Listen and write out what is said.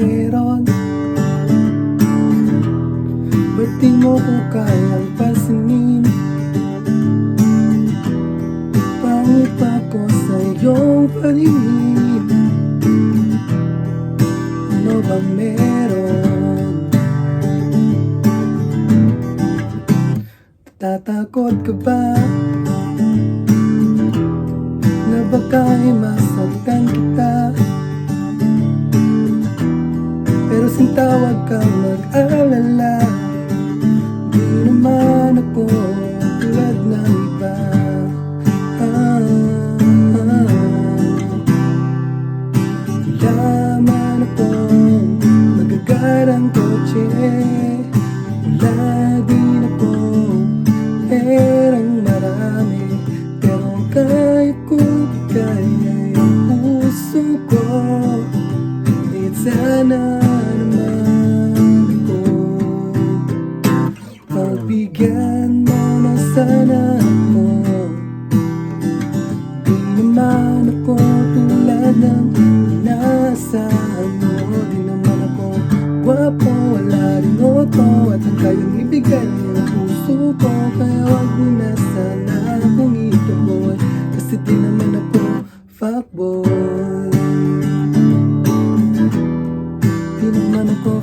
meron? Ba't di mo ko kayang pansinin? Pangit ako sa iyong paningin. Ano bang meron? Tatakot ka ba na baka'y masaktan kita? Pero sintawag kang mag-alala, di naman ako tulad ng iba. Yaman akong magagarang kotse, wala din akong perang marami, pero ang kaya ko kaya yung puso ko. Kahit sana naman ako, pagbigyan mo na sana ako. Di naman ako tulad ng inaasahan mo. Di naman ako gwapo, wala rin oto, at ang kayang ibigay ng puso ko. Kaya wag mo na sana akong ituloy, kasi di naman ako fuckboy. Di naman ako